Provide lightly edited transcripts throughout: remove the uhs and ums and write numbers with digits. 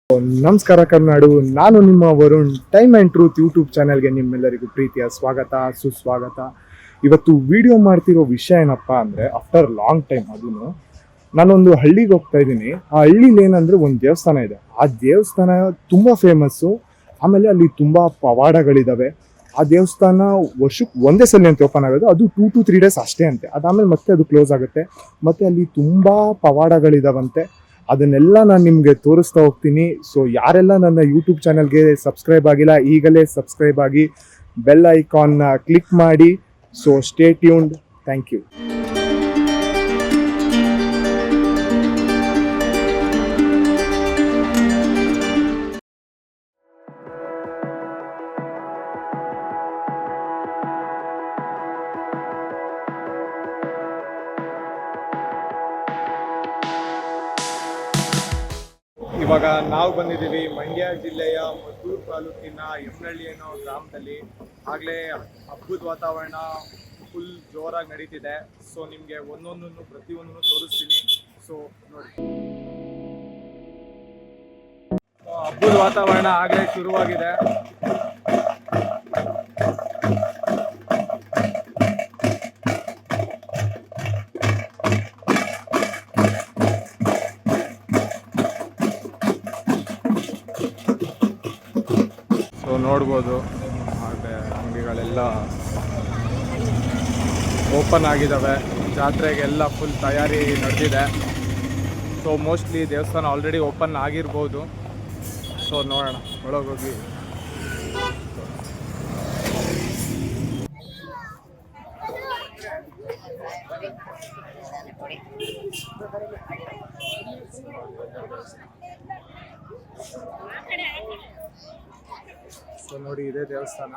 ನಮಸ್ಕಾರ ಕರ್ನಾಡು, ನಾನು ನಿಮ್ಮ Varun. Time and truth YouTube ಚಾನೆಲ್ಗೆ ನಿಮ್ಮೆಲ್ಲರಿಗೂ ಪ್ರೀತಿಯ ಸ್ವಾಗತ, ಸುಸ್ವಾಗತ. ಇವತ್ತು ವಿಡಿಯೋ ಮಾಡ್ತಿರೋ ವಿಷಯ ಏನಪ್ಪ ಅಂದರೆ, ಆಫ್ಟರ್ ಲಾಂಗ್ ಟೈಮ್ ಅದನ್ನು ನಾನೊಂದು ಹಳ್ಳಿಗೆ ಹೋಗ್ತಾ ಇದ್ದೀನಿ. ಆ ಹಳ್ಳಿಲಿ ಏನಂದರೆ ಒಂದು ದೇವಸ್ಥಾನ ಇದೆ. ಆ ದೇವಸ್ಥಾನ ತುಂಬ ಫೇಮಸ್ಸು. ಆಮೇಲೆ ಅಲ್ಲಿ ತುಂಬ ಪವಾಡಗಳಿದ್ದಾವೆ. ಆ ದೇವಸ್ಥಾನ ವರ್ಷಕ್ಕೆ ಒಂದೇ ಸಲ ಅಂತ ಓಪನ್ ಆಗೋದು, ಅದು 2 to 3 days ಅಷ್ಟೇ ಅಂತೆ. ಅದಾದಮೇಲೆ ಮತ್ತೆ ಅದು ಕ್ಲೋಸ್ ಆಗುತ್ತೆ. ಮತ್ತು ಅಲ್ಲಿ ತುಂಬ ಪವಾಡಗಳಿದಾವಂತೆ. ಅದನ್ನೆಲ್ಲ ನಾನು ನಿಮಗೆ ತೋರಿಸ್ತಾ ಹೋಗ್ತೀನಿ. ಸೊ ಯಾರೆಲ್ಲ ನನ್ನ ಯೂಟ್ಯೂಬ್ ಚಾನಲ್ಗೆ ಸಬ್ಸ್ಕ್ರೈಬ್ ಆಗಿಲ್ಲ, ಈಗಲೇ ಸಬ್ಸ್ಕ್ರೈಬ್ ಆಗಿ ಬೆಲ್ ಐಕಾನ್ನ ಕ್ಲಿಕ್ ಮಾಡಿ. So stay tuned. Thank you. ಇವಾಗ ನಾವು ಬಂದಿದ್ದೀವಿ ಮಂಡ್ಯ ಜಿಲ್ಲೆಯ ಮದ್ದೂರು ತಾಲೂಕಿನ ಯಮನಹಳ್ಳಿ ಅನ್ನೋ ಗ್ರಾಮದಲ್ಲಿ. ಆಗಲೇ ಹಬ್ಬದ ವಾತಾವರಣ ಫುಲ್ ಜೋರಾಗಿ ನಡೀತಿದೆ. ಸೊ ನಿಮಗೆ ಒಂದೊಂದನ್ನು ಪ್ರತಿಯೊಂದನ್ನು ತೋರಿಸ್ತೀನಿ. ಸೊ ನೋಡಿ, ಹಬ್ಬದ ವಾತಾವರಣ ಆಗಲೇ ಶುರುವಾಗಿದೆ. ಸೊ ನೋಡ್ಬೋದು, ಹಾಗೆ ಅಂಗಡಿಗಳೆಲ್ಲ ಓಪನ್ ಆಗಿದ್ದಾವೆ. ಜಾತ್ರೆಗೆಲ್ಲ ಫುಲ್ ತಯಾರಿ ನಡೆದಿದೆ. ಸೊ ಮೋಸ್ಟ್ಲಿ ದೇವಸ್ಥಾನ ಆಲ್ರೆಡಿ ಓಪನ್ ಆಗಿರ್ಬೋದು. ಸೊ ನೋಡೋಣ, ಒಳಗೋಗಿ. ಸೊ ನೋಡಿ, ಇದೇ ದೇವಸ್ಥಾನ.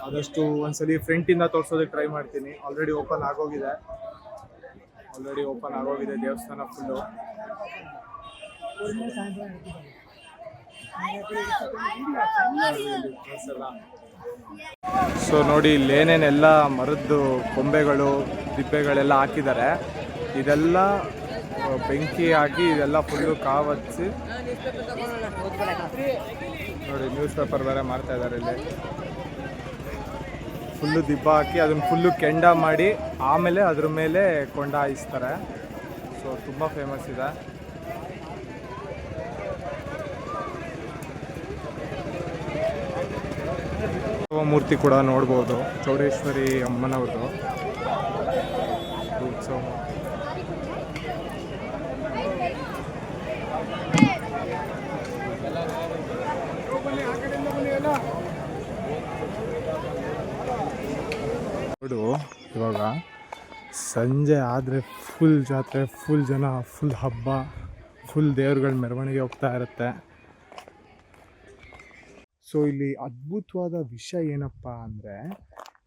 ಆದಷ್ಟು ಒಂದ್ಸಲಿ ಫ್ರಂಟಿಂದ ತೋರಿಸೋದಕ್ಕೆ ಟ್ರೈ ಮಾಡ್ತೀನಿ. ಆಲ್ರೆಡಿ ಓಪನ್ ಆಗೋಗಿದೆ ದೇವಸ್ಥಾನ ಫುಲ್ಲು. ಸೊ ನೋಡಿ, ಇಲ್ಲೇನೇನೆಲ್ಲ ಮರದ್ದು ಕೊಂಬೆಗಳು, ದಿಬ್ಬೆಗಳೆಲ್ಲ ಹಾಕಿದ್ದಾರೆ. ಇದೆಲ್ಲ ಬೆಂಕಿ ಹಾಕಿ ಇದೆಲ್ಲ ಫುಲ್ಲು ಕಾವಚ್ಚಿ ನೋಡಿ, ನ್ಯೂಸ್ ಪೇಪರ್ ಬೇರೆ ಮಾಡ್ತಾ ಇದ್ದಾರೆ. ಇಲ್ಲಿ ಫುಲ್ಲು ದಿಬ್ಬ ಹಾಕಿ ಅದನ್ನು ಫುಲ್ಲು ಕೆಂಡ ಮಾಡಿ ಆಮೇಲೆ ಅದ್ರ ಮೇಲೆ ಕೊಂಡ ಹಾಯಿಸ್ತಾರೆ. ಸೊ ತುಂಬ ಫೇಮಸ್ ಇದೆ. ಮೂರ್ತಿ ಕೂಡ ನೋಡ್ಬೋದು, ಚೌಡೇಶ್ವರಿ ಅಮ್ಮನವ್ರದ್ದು ಉತ್ಸವ. ನೋಡು, ಇವಾಗ ಸಂಜೆ ಆದರೆ ಫುಲ್ ಜಾತ್ರೆ, ಫುಲ್ ಜನ, ಫುಲ್ ಹಬ್ಬ, ಫುಲ್ ದೇವ್ರುಗಳ ಮೆರವಣಿಗೆ ಹೋಗ್ತಾ ಇರುತ್ತೆ. ಸೊ ಇಲ್ಲಿ ಅದ್ಭುತವಾದ ವಿಷಯ ಏನಪ್ಪ ಅಂದರೆ,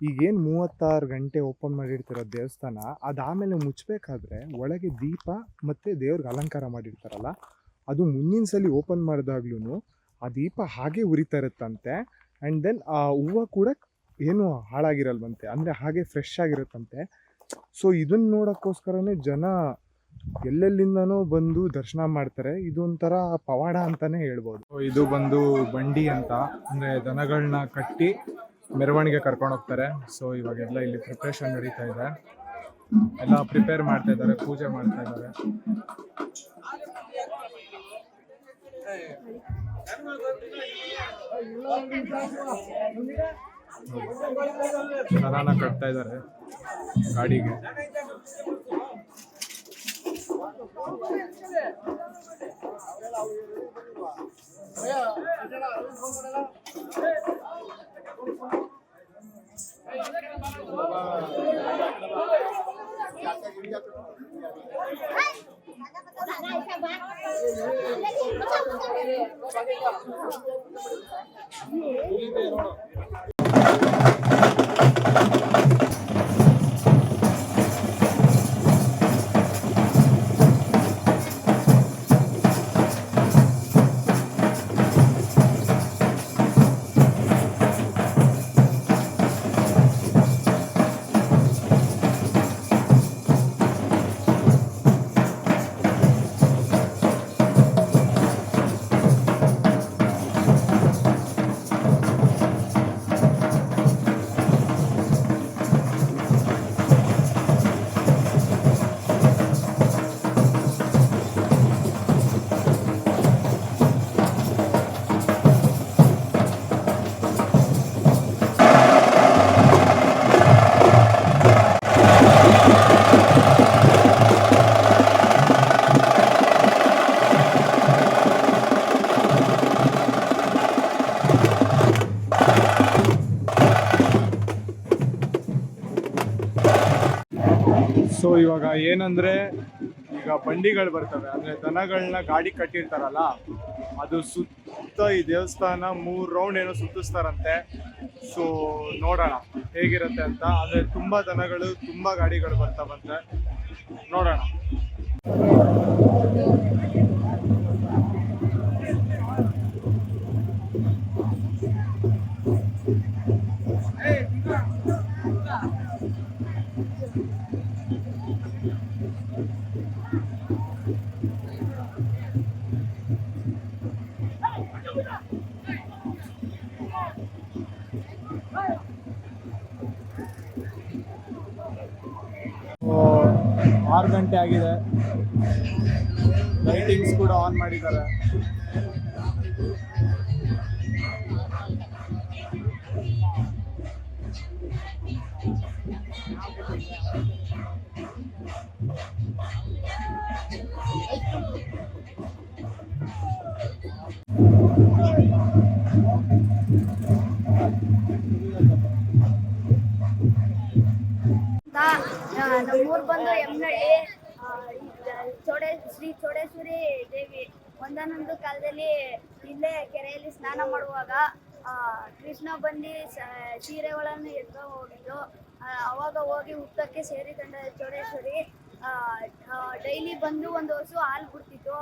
ಈಗೇನು 36 ಗಂಟೆ ಓಪನ್ ಮಾಡಿರ್ತಿರೋ ದೇವಸ್ಥಾನ, ಅದಾದಮೇಲೆ ಮುಚ್ಚಬೇಕಾದ್ರೆ ಒಳಗೆ ದೀಪ ಮತ್ತು ದೇವ್ರಿಗೆ ಅಲಂಕಾರ ಮಾಡಿರ್ತಾರಲ್ಲ, ಅದು ಮುಂದಿನ ಸಲ ಓಪನ್ ಮಾಡಿದಾಗ್ಲೂ ಆ ದೀಪ ಹಾಗೆ ಉರಿತಾ ಇರುತ್ತಂತೆ. ಆ್ಯಂಡ್ ದೆನ್ ಆ ಹೂವು ಕೂಡ ಏನು ಹಾಳಾಗಿರಲ್ವಂತೆ, ಅಂದರೆ ಹಾಗೆ ಫ್ರೆಶ್ ಆಗಿರುತ್ತಂತೆ. ಸೊ ಇದನ್ನು ನೋಡೋಕ್ಕೋಸ್ಕರನೇ ಜನ ಎಲ್ಲೆಲ್ಲಿಂದನೂ ಬಂದು ದರ್ಶನ ಮಾಡ್ತಾರೆ. ಇದೊಂಥರ ಪವಾಡ ಅಂತಲೇ ಹೇಳ್ಬೋದು. ಇದು ಬಂದು ಬಂಡಿ ಅಂತ, ಅಂದರೆ ದನಗಳನ್ನ ಕಟ್ಟಿ ಮೆರವಣಿಗೆ ಕರ್ಕೊಂಡು ಹೋಗ್ತಾರೆ. ಸೊ ಇವಾಗೆಲ್ಲ ಇಲ್ಲಿ ಪ್ರಿಪ್ರೇಷನ್ ನಡೀತಾ ಇದೆ, ಎಲ್ಲ ಪ್ರಿಪೇರ್ ಮಾಡ್ತಾ ಇದ್ದಾರೆ, ಪೂಜೆ ಮಾಡ್ತಾ ಇದ್ದಾರೆ. ದನನ ಕಟ್ತಾ ಇದ್ದಾರೆ ಗಾಡಿಗೆ. ಸೊ ಇವಾಗ ಏನಂದ್ರೆ ಈಗ ಬಂಡಿಗಳು ಬರ್ತವೆ ಅಂದ್ರೆ ದನಗಳನ್ನ ಗಾಡಿ ಕಟ್ಟಿರ್ತಾರಲ್ಲ, ಅದು ಸುತ್ತ ಈ ದೇವಸ್ಥಾನ 3 ರೌಂಡ್ ಏನೋ ಸುತ್ತಿಸ್ತಾರಂತೆ. ಸೊ ನೋಡೋಣ ಹೇಗಿರುತ್ತೆ ಅಂತ. ಅಂದ್ರೆ ತುಂಬಾ ದನಗಳು ತುಂಬಾ ಗಾಡಿಗಳು ಬರ್ತಾವಂತೆ, ನೋಡೋಣ. ಸೊ 6 ಗಂಟೆ ಆಗಿದೆ, ಲೈಟಿಂಗ್ಸ್ ಕೂಡ ಆನ್ ಮಾಡಿದ್ದಾರೆ. ನಮ್ಮೂರು ಬಂದು ಎಮ್ನಳ್ಳಿ. ಶ್ರೀ ಚೌಡೇಶ್ವರಿ ದೇವಿ ಒಂದಾನೊಂದು ಕಾಲದಲ್ಲಿ ಇಲ್ಲೇ ಕೆರೆಯಲ್ಲಿ ಸ್ನಾನ ಮಾಡುವಾಗ ಕೃಷ್ಣ ಬಂದು ಸೀರೆಗಳನ್ನು ಎತ್ಕೊಂಡು ಹೋಗಿದ್ದು. ಅವಾಗ ಹೋಗಿ ಹುತ್ತಕ್ಕೆ ಸೇರಿಕೊಂಡ ಚೌಡೇಶ್ವರಿ ಡೈಲಿ ಬಂದು ಒಂದು ವರ್ಷ ಹಾಲು ಬಿಡ್ತಿತ್ತು.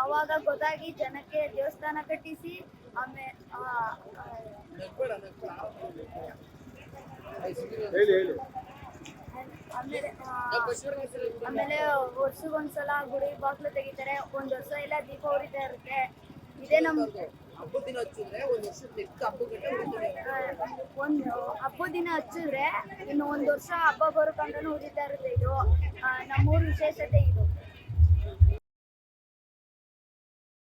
ಅವಾಗ ಗೊತ್ತಾಗಿ ಜನಕ್ಕೆ ದೇವಸ್ಥಾನ ಕಟ್ಟಿಸಿ ಆಮೇಲೆ ಆಮೇಲೆ ವರ್ಷಗೊಂದ್ಸಲ ಗುಡಿ ಬಾಗ್ಲು ತೆಗಿತಾರೆ. ಒಂದ್ ವರ್ಷ ಎಲ್ಲ ದೀಪ ಉರಿತಾ ಇರುತ್ತೆ. ಇದೇ ನಮ್ ಹಬ್ಬದ ದಿನ ಹಚ್ಚಿದ್ರೆ ಇನ್ನು ಒಂದ್ ವರ್ಷ ಹಬ್ಬ ಬರೋಕಂತಾನು ಉರಿತಾ ಇರುತ್ತೆ. ಇದು ನಮ್ಮೂರ್ ವಿಶೇಷತೆ ಇದು.